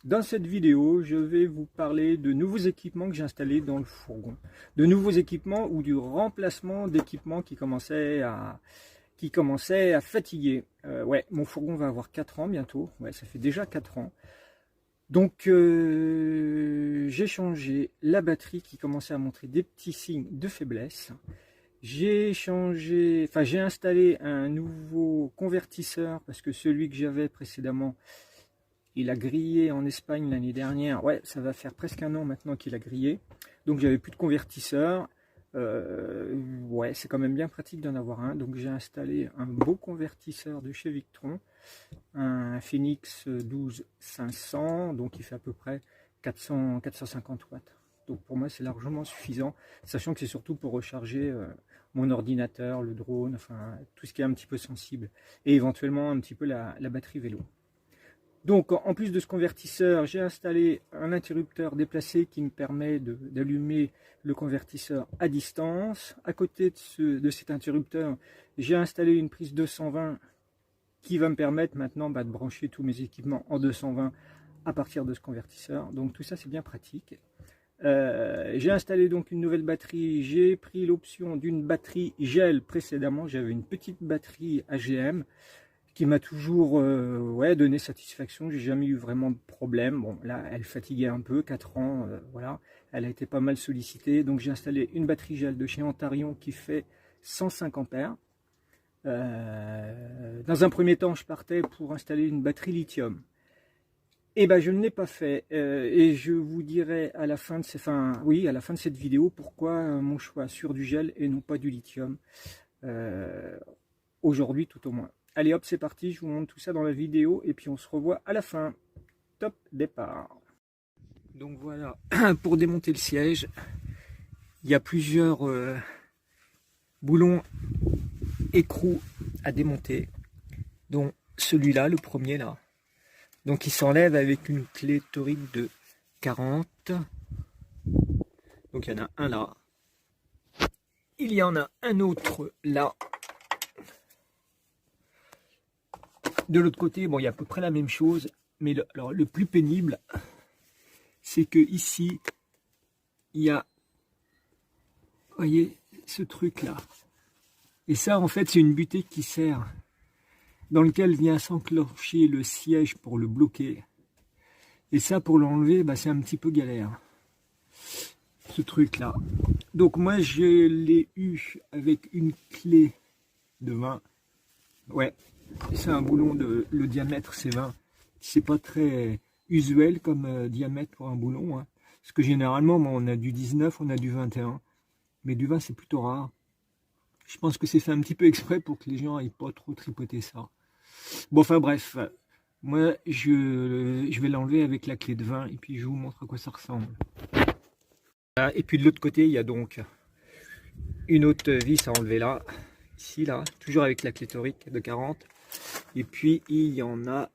Dans cette vidéo, je vais vous parler de nouveaux équipements que j'ai installés dans le fourgon. De nouveaux équipements ou du remplacement d'équipements qui commençaient à fatiguer. Ouais, mon fourgon va avoir 4 ans bientôt. Ouais, ça fait déjà 4 ans. Donc, j'ai changé la batterie qui commençait à montrer des petits signes de faiblesse. J'ai installé un nouveau convertisseur parce que celui que j'avais précédemment, il a grillé en Espagne l'année dernière. Ouais, ça va faire presque un an maintenant qu'il a grillé. Donc j'avais plus de convertisseur. Ouais, c'est quand même bien pratique d'en avoir un. Donc j'ai installé un beau convertisseur de chez Victron, un Phoenix 12500, donc il fait à peu près 450 watts. Donc pour moi c'est largement suffisant, sachant que c'est surtout pour recharger mon ordinateur, le drone, enfin tout ce qui est un petit peu sensible, et éventuellement un petit peu la batterie vélo. Donc en plus de ce convertisseur, j'ai installé un interrupteur déplacé qui me permet d'allumer le convertisseur à distance. À côté de cet interrupteur, j'ai installé une prise 220 qui va me permettre maintenant de brancher tous mes équipements en 220 à partir de ce convertisseur. Donc tout ça c'est bien pratique. J'ai installé donc une nouvelle batterie. J'ai pris l'option d'une batterie gel précédemment. J'avais une petite batterie AGM qui m'a toujours ouais, donné satisfaction. J'ai jamais eu vraiment de problème. Bon, là, elle fatiguait un peu, 4 ans, voilà. Elle a été pas mal sollicitée. Donc, j'ai installé une batterie gel de chez Antarion qui fait 105 ampères. Dans un premier temps, je partais pour installer une batterie lithium. Et ben, je ne l'ai pas fait. Et je vous dirai à la fin de cette vidéo pourquoi mon choix sur du gel et non pas du lithium. Aujourd'hui, tout au moins. Allez hop, c'est parti, je vous montre tout ça dans la vidéo et puis on se revoit à la fin. Top départ. Donc voilà, pour démonter le siège, il y a plusieurs boulons écrous à démonter, dont celui-là, le premier là. Donc il s'enlève avec une clé torique de 40. Donc il y en a un là. Il y en a un autre là. De l'autre côté, bon, il y a à peu près la même chose, mais le plus pénible, c'est que ici, il y a, vous voyez, ce truc-là. Et ça, en fait, c'est une butée qui sert, dans lequel vient s'enclencher le siège pour le bloquer. Et ça, pour l'enlever, bah, c'est un petit peu galère, ce truc-là. Donc moi, je l'ai eu avec une clé de 20. Ouais. C'est un boulon le diamètre c'est 20. C'est pas très usuel comme diamètre pour un boulon. Hein. Parce que généralement, moi, on a du 19, on a du 21. Mais du 20, c'est plutôt rare. Je pense que c'est fait un petit peu exprès pour que les gens n'aillent pas trop tripoter ça. Bon, enfin bref. Moi, je vais l'enlever avec la clé de 20 et puis je vous montre à quoi ça ressemble. Et puis de l'autre côté, il y a donc une autre vis à enlever là. Ici, là. Toujours avec la clé torique de 40. Et puis il y en a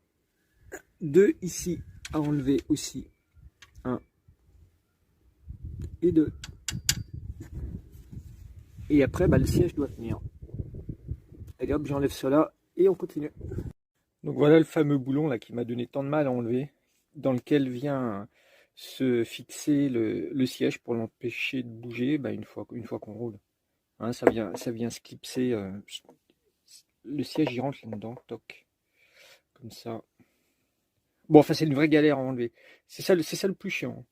deux ici à enlever aussi. 1 et 2. Et après, bah, le siège doit tenir. Allez hop, j'enlève cela et on continue. Donc voilà le fameux boulon là qui m'a donné tant de mal à enlever, dans lequel vient se fixer le siège pour l'empêcher de bouger bah, une fois qu'on roule. Hein, ça vient se clipser. Le siège il rentre là-dedans, toc. Comme ça. Bon, enfin, c'est une vraie galère à enlever. C'est ça le plus chiant.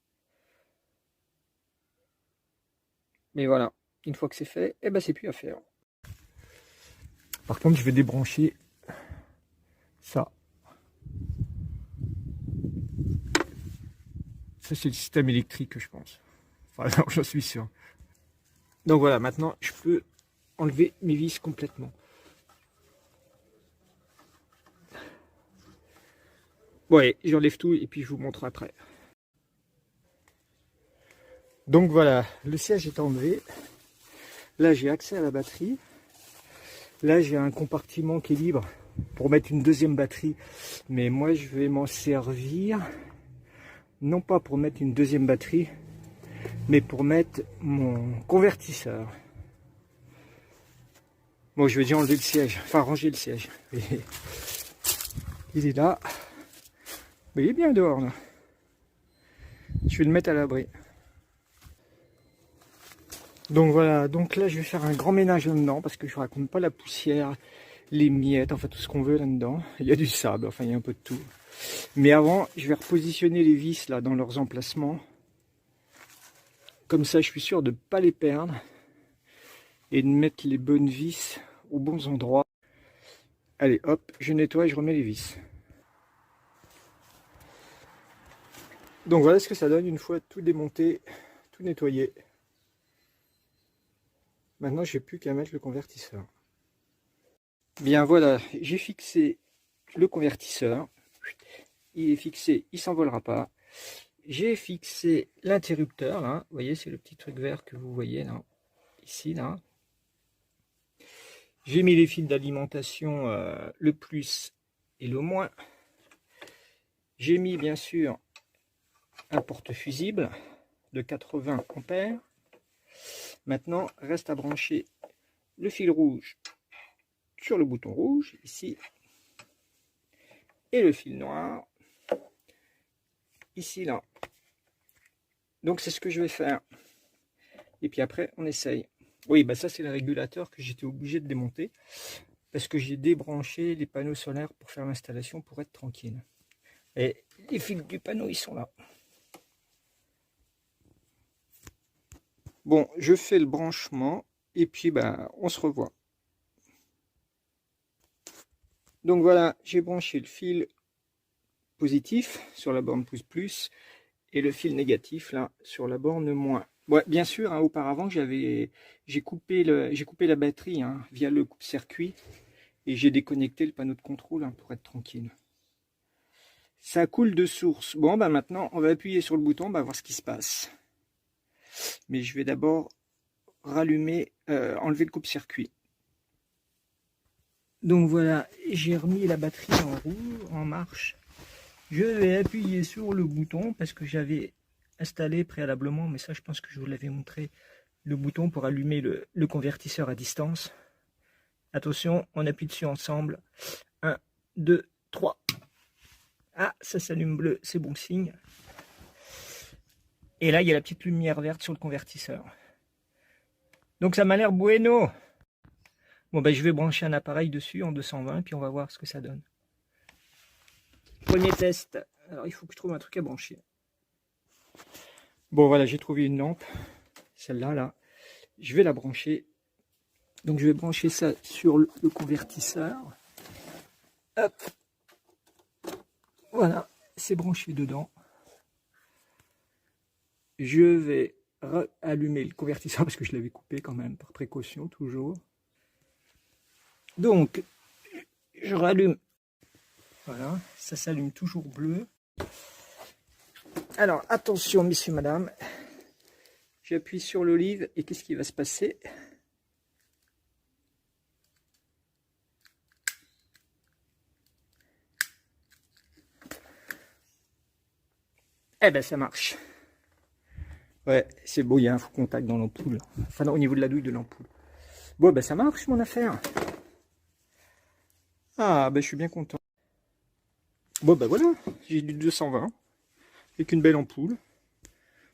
Mais voilà, une fois que c'est fait, eh ben, c'est plus à faire. Par contre, je vais débrancher ça. Ça, c'est le système électrique, je pense. Enfin, non, j'en suis sûr. Donc voilà, maintenant, je peux enlever mes vis complètement. Ouais, j'enlève tout et puis je vous montre après. Donc voilà, le siège est enlevé. Là, j'ai accès à la batterie. Là, j'ai un compartiment qui est libre pour mettre une deuxième batterie. Mais moi, je vais m'en servir, non pas pour mettre une deuxième batterie, mais pour mettre mon convertisseur. Bon, je vais déjà enlever le siège, enfin ranger le siège. Et il est là. Mais il est bien dehors là. Je vais le mettre à l'abri. Donc voilà, donc là je vais faire un grand ménage là-dedans parce que je ne raconte pas la poussière, les miettes, enfin tout ce qu'on veut là-dedans. Il y a du sable, enfin il y a un peu de tout. Mais avant, je vais repositionner les vis là dans leurs emplacements. Comme ça, je suis sûr de ne pas les perdre et de mettre les bonnes vis aux bons endroits. Allez, hop, je nettoie et je remets les vis. Donc voilà ce que ça donne une fois tout démonté, tout nettoyé. Maintenant, je n'ai plus qu'à mettre le convertisseur. Bien voilà, j'ai fixé le convertisseur. Il est fixé, il ne s'envolera pas. J'ai fixé l'interrupteur, là. Vous voyez, c'est le petit truc vert que vous voyez là, ici, là. J'ai mis les fils d'alimentation, le plus et le moins. J'ai mis, bien sûr, un porte-fusible de 80 ampères. Maintenant, reste à brancher le fil rouge sur le bouton rouge, ici, et le fil noir, ici, là. Donc, c'est ce que je vais faire. Et puis après, on essaye. Oui, bah ça, c'est le régulateur que j'étais obligé de démonter parce que j'ai débranché les panneaux solaires pour faire l'installation pour être tranquille. Et les fils du panneau, ils sont là. Bon, je fais le branchement et puis bah, on se revoit. Donc voilà, j'ai branché le fil positif sur la borne plus et le fil négatif là sur la borne moins. Ouais, bien sûr, hein, auparavant j'ai coupé la batterie hein, via le coupe-circuit et j'ai déconnecté le panneau de contrôle hein, pour être tranquille. Ça coule de source. Bon, bah maintenant on va appuyer sur le bouton, on va voir ce qui se passe. Mais je vais d'abord rallumer, enlever le coupe-circuit. Donc voilà, j'ai remis la batterie en roue, en marche. Je vais appuyer sur le bouton parce que j'avais installé préalablement, mais ça je pense que je vous l'avais montré, le bouton pour allumer le convertisseur à distance. Attention, on appuie dessus ensemble. 1, 2, 3. Ah, ça s'allume bleu, c'est bon signe. Et là, il y a la petite lumière verte sur le convertisseur. Donc ça m'a l'air bueno. Bon, ben, je vais brancher un appareil dessus en 220, puis on va voir ce que ça donne. Premier test. Alors, il faut que je trouve un truc à brancher. Bon, voilà, j'ai trouvé une lampe. Celle-là, là. Je vais la brancher. Donc, je vais brancher ça sur le convertisseur. Hop. Voilà, c'est branché dedans. Je vais allumer le convertisseur parce que je l'avais coupé quand même, par précaution, toujours. Donc, je rallume. Voilà, ça s'allume toujours bleu. Alors, attention, messieurs, madame. J'appuie sur l'olive et qu'est-ce qui va se passer? Eh ben, ça marche. Ouais, c'est beau, il y a un faux contact dans l'ampoule. Enfin, non, au niveau de la douille de l'ampoule. Bon, ben, ça marche, mon affaire. Ah, ben, je suis bien content. Bon, ben, voilà, j'ai du 220 avec une belle ampoule.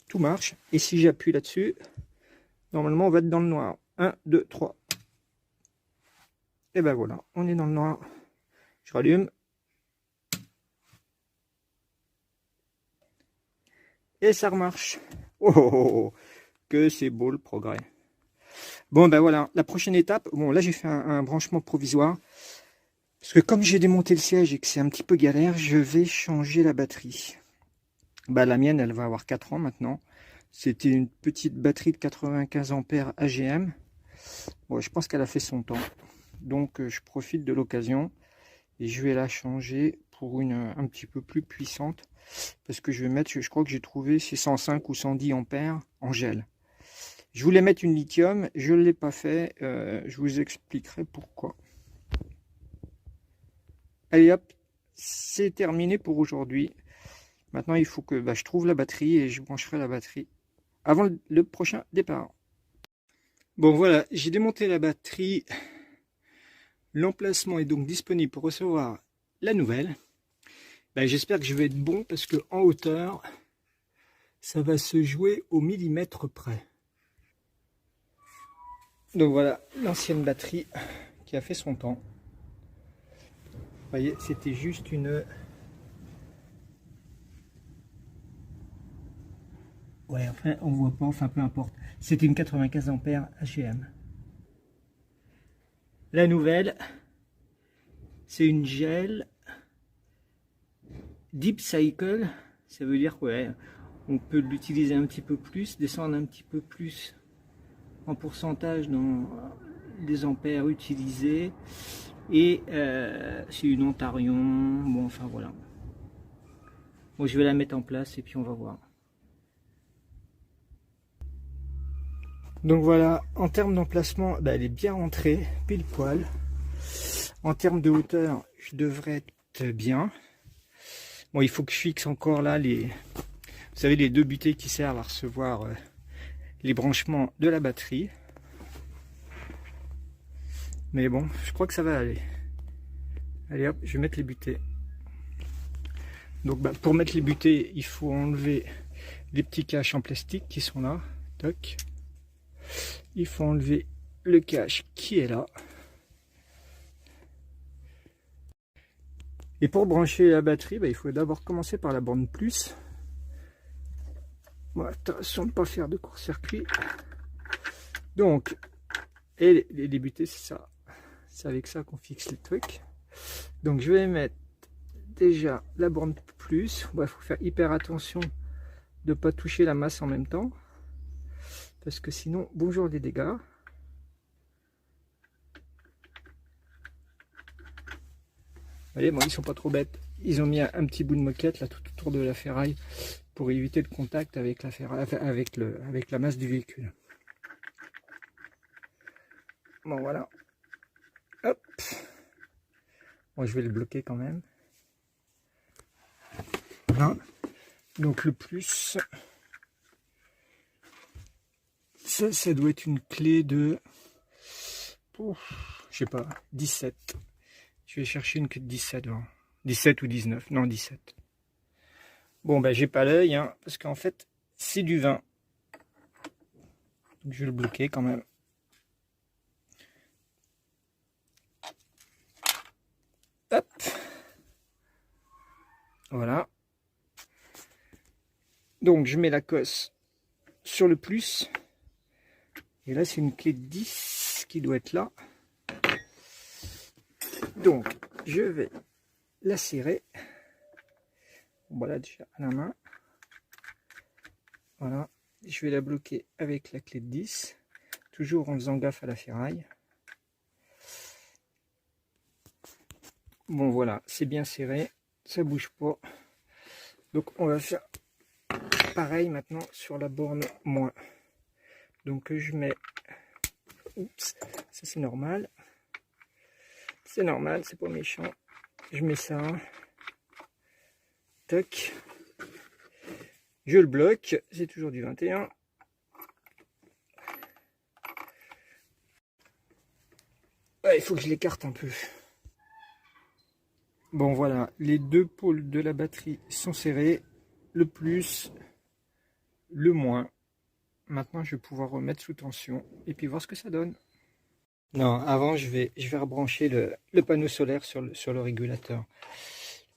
Tout marche. Et si j'appuie là-dessus, normalement, on va être dans le noir. 1, 2, 3. Et ben voilà, on est dans le noir. Je rallume. Et ça remarche. Oh, oh, oh, que c'est beau le progrès. Bon, ben voilà, la prochaine étape. Bon, là, j'ai fait un branchement provisoire. Parce que comme j'ai démonté le siège et que c'est un petit peu galère, je vais changer la batterie. Bah, la mienne, elle va avoir 4 ans maintenant. C'était une petite batterie de 95 ampères AGM. Bon, je pense qu'elle a fait son temps. Donc, je profite de l'occasion. Et je vais la changer pour une un petit peu plus puissante. Parce que je vais mettre, je crois que j'ai trouvé, c'est 105 ou 110 ampères en gel. Je voulais mettre une lithium, je ne l'ai pas fait. Je vous expliquerai pourquoi. Allez hop, c'est terminé pour aujourd'hui. Maintenant, il faut que je trouve la batterie et je brancherai la batterie avant le prochain départ. Bon voilà, j'ai démonté la batterie. L'emplacement est donc disponible pour recevoir la nouvelle. J'espère que je vais être bon parce que en hauteur, ça va se jouer au millimètre près. Donc voilà, l'ancienne batterie qui a fait son temps. Vous voyez, c'était juste une... Ouais, enfin, on voit pas, enfin, peu importe. C'était une 95 ampères HM. La nouvelle, c'est une gel Deep Cycle. Ça veut dire ouais, on peut l'utiliser un petit peu plus, descendre un petit peu plus en pourcentage dans les ampères utilisés. Et c'est une Ontarion. Bon, enfin voilà. Bon, je vais la mettre en place et puis on va voir. Donc voilà, en termes d'emplacement, bah, elle est bien rentrée, pile poil. En termes de hauteur, je devrais être bien. Bon, il faut que je fixe encore là les, vous savez, les deux butées qui servent à recevoir les branchements de la batterie. Mais bon, je crois que ça va aller. Allez hop, je vais mettre les butées. Donc bah, pour mettre les butées, il faut enlever les petits caches en plastique qui sont là. Toc. Il faut enlever le cache qui est là. Et pour brancher la batterie, bah, il faut d'abord commencer par la borne plus. Bon, attention de ne pas faire de court-circuit. Donc, et les butées, c'est ça. C'est avec ça qu'on fixe les trucs. Donc je vais mettre déjà la borne plus. Il faut faire hyper attention de ne pas toucher la masse en même temps. Parce que sinon, bonjour les dégâts. Vous voyez, bon, ils sont pas trop bêtes. Ils ont mis un petit bout de moquette là tout autour de la ferraille pour éviter le contact avec la ferraille, avec la masse du véhicule. Bon voilà. Hop. Bon, je vais le bloquer quand même. Voilà. Donc le plus. Ça doit être une clé de, je sais pas, 17. Je vais chercher une clé de 17. Bon. 17 ou 19, non 17. Bon ben j'ai pas l'œil, hein, parce qu'en fait c'est du 20. Donc je vais le bloquer quand même. Hop. Voilà. Donc je mets la cosse sur le plus. Et là, c'est une clé de 10 qui doit être là. Donc, je vais la serrer. Voilà, déjà à la main. Voilà. Je vais la bloquer avec la clé de 10. Toujours en faisant gaffe à la ferraille. Bon, voilà, c'est bien serré. Ça bouge pas. Donc, on va faire pareil maintenant sur la borne moins. Donc je mets, oups, ça c'est normal, c'est pas méchant, je mets ça, toc, je le bloque, c'est toujours du 21, ouais, il faut que je l'écarte un peu. Bon voilà, les deux pôles de la batterie sont serrés, le plus, le moins. Maintenant, je vais pouvoir remettre sous tension et puis voir ce que ça donne. Non, avant, je vais rebrancher le panneau solaire sur le régulateur.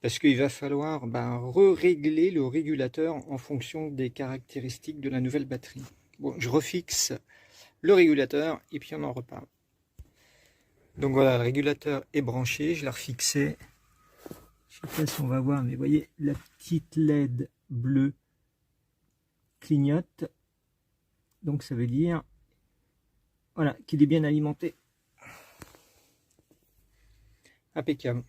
Parce qu'il va falloir re-régler le régulateur en fonction des caractéristiques de la nouvelle batterie. Bon, je refixe le régulateur et puis on en reparle. Donc voilà, le régulateur est branché, je l'ai refixé. Je ne sais pas si on va voir, mais vous voyez, la petite LED bleue clignote. Donc ça veut dire voilà, qu'il est bien alimenté. Impeccable.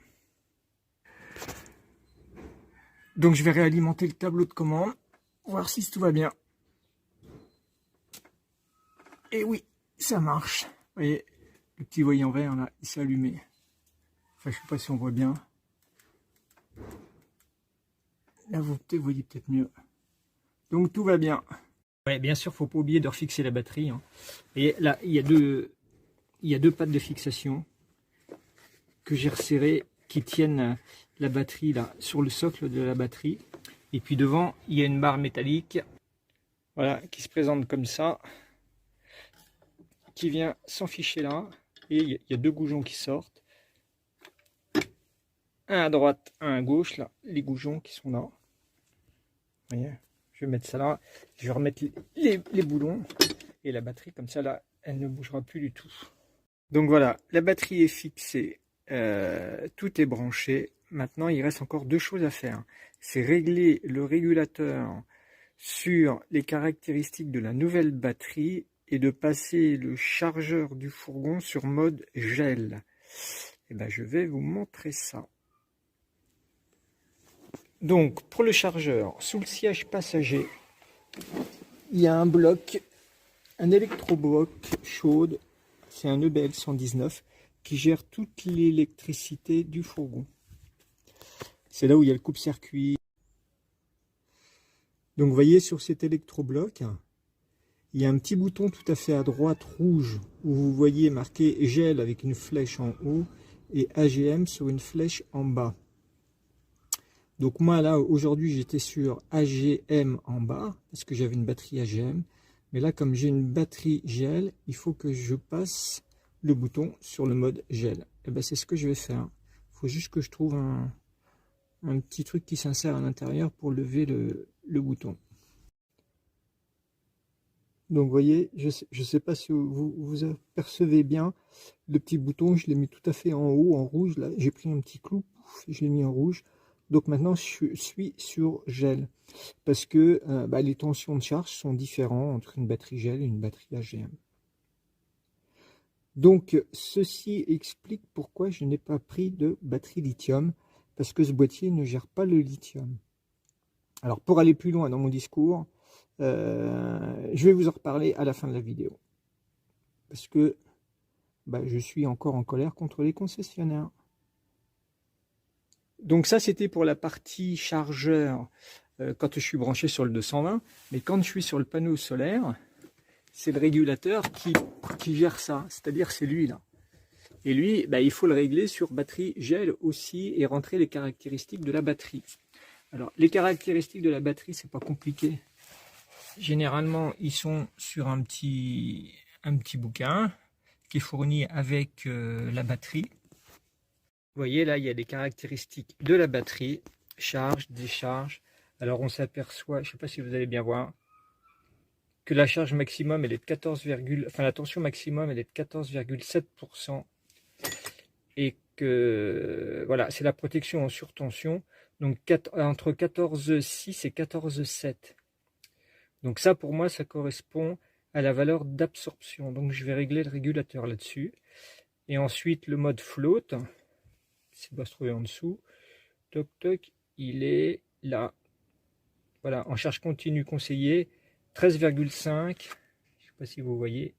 Donc je vais réalimenter le tableau de commande, voir si tout va bien. Et oui, ça marche. Vous voyez, le petit voyant vert là, il s'est allumé. Enfin, je ne sais pas si on voit bien. Là, vous voyez peut-être mieux. Donc tout va bien. Ouais, bien sûr, faut pas oublier de refixer la batterie. Hein. Et là, il y a deux pattes de fixation que j'ai resserrées qui tiennent la batterie là sur le socle de la batterie. Et puis devant, il y a une barre métallique Voilà, qui se présente comme ça, qui vient s'enficher là, et il y a deux goujons qui sortent, un à droite, un à gauche, là, les goujons qui sont là. Vous voyez, je vais mettre ça là, je vais remettre les boulons, et la batterie, comme ça, là, elle ne bougera plus du tout. Donc voilà, la batterie est fixée, tout est branché. Maintenant, il reste encore deux choses à faire. C'est régler le régulateur sur les caractéristiques de la nouvelle batterie et de passer le chargeur du fourgon sur mode gel. Et ben, je vais vous montrer ça. Donc, pour le chargeur, sous le siège passager, il y a un bloc, un électrobloc chaude, c'est un EBL 119 qui gère toute l'électricité du fourgon. C'est là où il y a le coupe-circuit. Donc vous voyez sur cet électrobloc, il y a un petit bouton tout à fait à droite rouge où vous voyez marqué gel avec une flèche en haut et AGM sur une flèche en bas. Donc moi là aujourd'hui j'étais sur AGM en bas parce que j'avais une batterie AGM. Mais là comme j'ai une batterie gel, il faut que je passe le bouton sur le mode gel. Et ben c'est ce que je vais faire. Il faut juste que je trouve un petit truc qui s'insère à l'intérieur pour lever le bouton. Donc vous voyez, je sais pas si vous apercevez bien le petit bouton, je l'ai mis tout à fait en haut, en rouge. Là, j'ai pris un petit clou, je l'ai mis en rouge. Donc maintenant, je suis sur gel. Parce que les tensions de charge sont différentes entre une batterie gel et une batterie AGM. Donc ceci explique pourquoi je n'ai pas pris de batterie lithium. Parce que ce boîtier ne gère pas le lithium. Alors pour aller plus loin dans mon discours, je vais vous en reparler à la fin de la vidéo. Parce que je suis encore en colère contre les concessionnaires. Donc ça c'était pour la partie chargeur quand je suis branché sur le 220. Mais quand je suis sur le panneau solaire, c'est le régulateur qui gère ça. C'est-à-dire c'est lui là. Et lui, il faut le régler sur batterie gel aussi et rentrer les caractéristiques de la batterie. Alors, les caractéristiques de la batterie, c'est pas compliqué. Généralement, ils sont sur un petit bouquin qui est fourni avec la batterie. Vous voyez, là, il y a des caractéristiques de la batterie. Charge, décharge. Alors, on s'aperçoit, je ne sais pas si vous allez bien voir, que la charge maximum, elle est de la tension maximum, elle est de 14,7%. Et que voilà, c'est la protection en surtension, donc entre 14,6 et 14,7. Donc ça pour moi ça correspond à la valeur d'absorption. Donc je vais régler le régulateur là-dessus. Et ensuite le mode float, s'il doit se trouver en dessous, toc toc, il est là. Voilà, en charge continue conseillée, 13,5, je ne sais pas si vous voyez,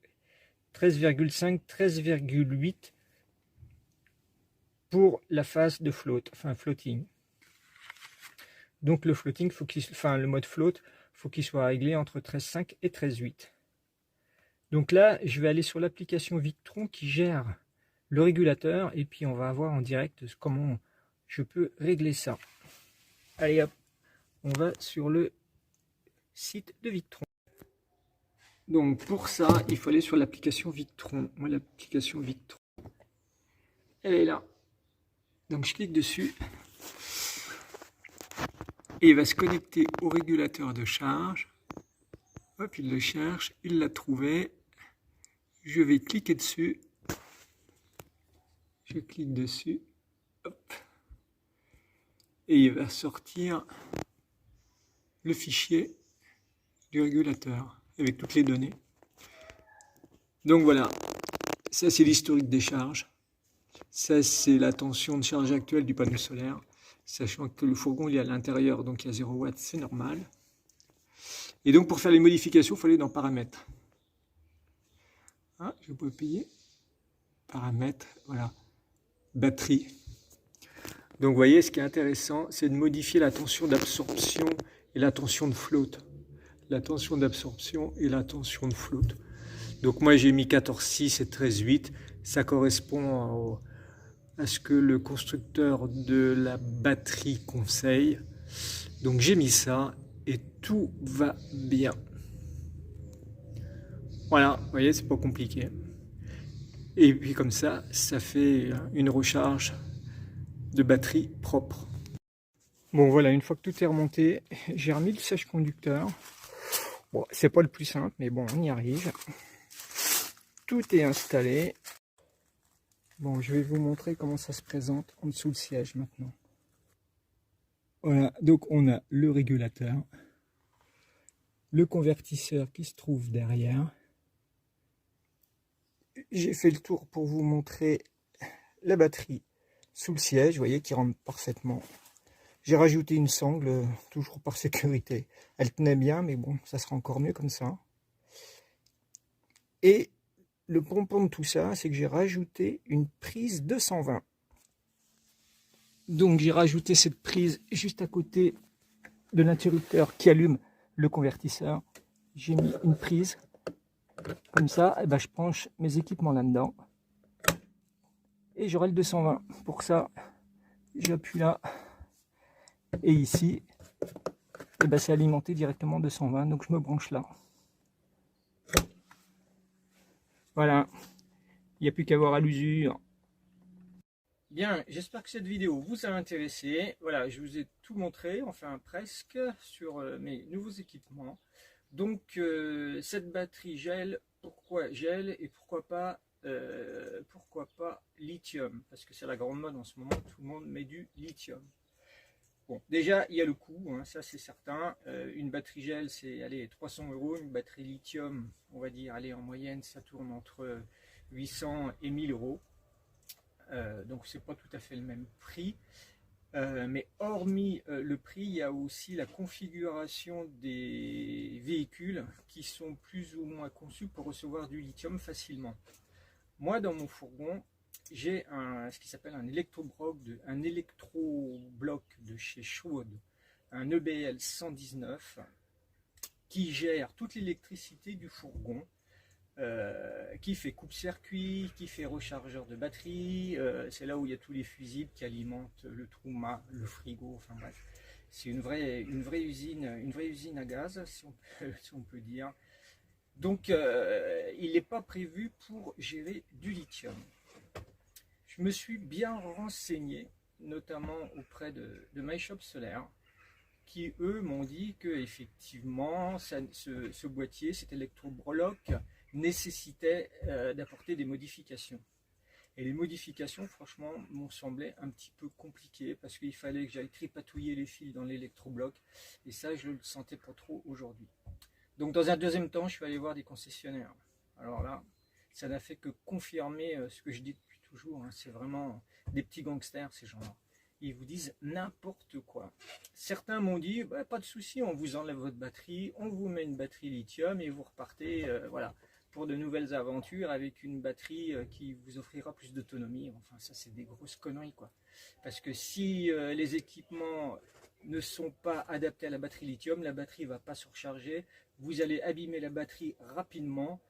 13,5, 13,8 pour la phase de float, enfin floating. Donc le floating, le mode float, faut qu'il soit réglé entre 13,5 et 13,8. Donc là, je vais aller sur l'application Victron qui gère le régulateur et puis on va voir en direct comment je peux régler ça. Allez hop, on va sur le site de Victron. Donc pour ça, il faut aller sur l'application Victron. Moi, l'application Victron, elle est là. Donc je clique dessus et il va se connecter au régulateur de charge. Hop, il le cherche, il l'a trouvé. Je vais cliquer dessus. Je clique dessus. Hop. Et il va sortir le fichier du régulateur avec toutes les données. Donc voilà, ça c'est l'historique des charges. Ça, c'est la tension de charge actuelle du panneau solaire, sachant que le fourgon il est à l'intérieur, donc il y a 0 watts, c'est normal. Et donc, pour faire les modifications, il faut aller dans Paramètres. Ah, je peux payer. Paramètres, voilà. Batterie. Donc, vous voyez, ce qui est intéressant, c'est de modifier la tension d'absorption et la tension de float. La tension d'absorption et la tension de float. Donc, moi, j'ai mis 14,6 et 13,8. Ça correspond à ce que le constructeur de la batterie conseille. Donc j'ai mis ça et tout va bien. Voilà, vous voyez, c'est pas compliqué. Et puis comme ça, ça fait une recharge de batterie propre. Bon voilà, une fois que tout est remonté, j'ai remis le sèche-conducteur. Bon, c'est pas le plus simple, mais bon, on y arrive. Tout est installé. Bon, je vais vous montrer comment ça se présente en dessous le siège maintenant. Voilà, donc on a le régulateur, le convertisseur qui se trouve derrière. J'ai fait le tour pour vous montrer la batterie sous le siège, vous voyez, qui rentre parfaitement. J'ai rajouté une sangle, toujours par sécurité. Elle tenait bien, mais bon, ça sera encore mieux comme ça. Et le pompon de tout ça, c'est que j'ai rajouté une prise 220. Donc j'ai rajouté cette prise juste à côté de l'interrupteur qui allume le convertisseur. J'ai mis une prise comme ça, et ben je branche mes équipements là-dedans. Et j'aurai le 220. Pour ça, j'appuie là. Et ici, et ben c'est alimenté directement 220. Donc je me branche là. Voilà. Il n'y a plus qu'à voir à l'usure. Bien, j'espère que cette vidéo vous a intéressé. Voilà, je vous ai tout montré, enfin presque, sur mes nouveaux équipements. Donc, cette batterie gel, pourquoi gel et pourquoi pas lithium? Parce que c'est la grande mode en ce moment, tout le monde met du lithium. Bon, déjà, il y a le coût, hein, ça c'est certain. Une batterie gel, c'est 300 €. Une batterie lithium, on va dire, allez, en moyenne, ça tourne entre 800 et 1000 €. Donc c'est pas tout à fait le même prix. Mais hormis le prix, il y a aussi la configuration des véhicules qui sont plus ou moins conçus pour recevoir du lithium facilement. Moi, dans mon fourgon, j'ai ce qui s'appelle un électrobloc de chez Schuod, un EBL 119, qui gère toute l'électricité du fourgon. Qui fait coupe-circuit, qui fait rechargeur de batterie, c'est là où il y a tous les fusibles qui alimentent le trauma, le frigo, enfin bref. C'est une vraie usine à gaz, si on peut dire. Donc il n'est pas prévu pour gérer du lithium. Je me suis bien renseigné, notamment auprès de MyShop Solaire, qui eux m'ont dit que effectivement ce boîtier, cet électrobloc, nécessitait d'apporter des modifications. Et les modifications, franchement, m'ont semblé un petit peu compliquées parce qu'il fallait que j'aille tripatouiller les fils dans l'électrobloc. Et ça, je ne le sentais pas trop aujourd'hui. Donc, dans un deuxième temps, je suis allé voir des concessionnaires. Alors là, ça n'a fait que confirmer ce que je dis depuis toujours. Hein. C'est vraiment des petits gangsters, ces gens-là. Ils vous disent n'importe quoi. Certains m'ont dit, bah, pas de souci, on vous enlève votre batterie, on vous met une batterie lithium et vous repartez, voilà, pour de nouvelles aventures avec une batterie qui vous offrira plus d'autonomie. Enfin, ça, c'est des grosses conneries, quoi. Parce que si les équipements ne sont pas adaptés à la batterie lithium, la batterie ne va pas se recharger. Vous allez abîmer la batterie rapidement.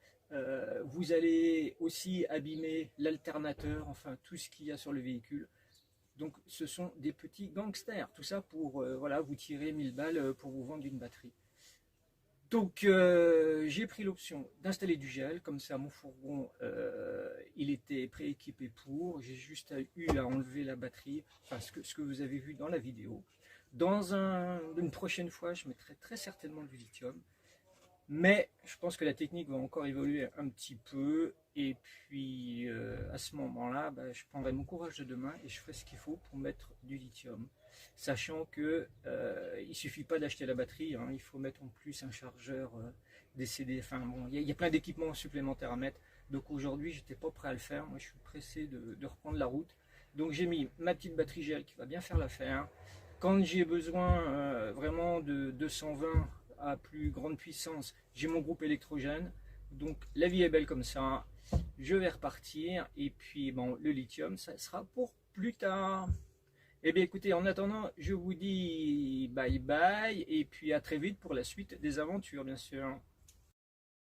Vous allez aussi abîmer l'alternateur, enfin, tout ce qu'il y a sur le véhicule. Donc, ce sont des petits gangsters. Tout ça pour voilà, vous tirer 1000 balles pour vous vendre une batterie. Donc j'ai pris l'option d'installer du gel, comme ça mon fourgon il était prééquipé pour, j'ai juste eu à enlever la batterie, enfin ce que vous avez vu dans la vidéo. Dans une prochaine fois, je mettrai très certainement du lithium, mais je pense que la technique va encore évoluer un petit peu, et puis à ce moment-là, bah, je prendrai mon courage de demain et je ferai ce qu'il faut pour mettre du lithium. Sachant que il ne suffit pas d'acheter la batterie, hein, il faut mettre en plus un chargeur DCD. Enfin bon, il y a plein d'équipements supplémentaires à mettre. Donc aujourd'hui, j'étais pas prêt à le faire. Moi, je suis pressé de reprendre la route. Donc j'ai mis ma petite batterie gel qui va bien faire l'affaire. Quand j'ai besoin vraiment de 220 à plus grande puissance, j'ai mon groupe électrogène. Donc la vie est belle comme ça. Je vais repartir. Et puis bon, le lithium, ça sera pour plus tard. Eh bien écoutez, en attendant, je vous dis bye bye et puis à très vite pour la suite des aventures bien sûr.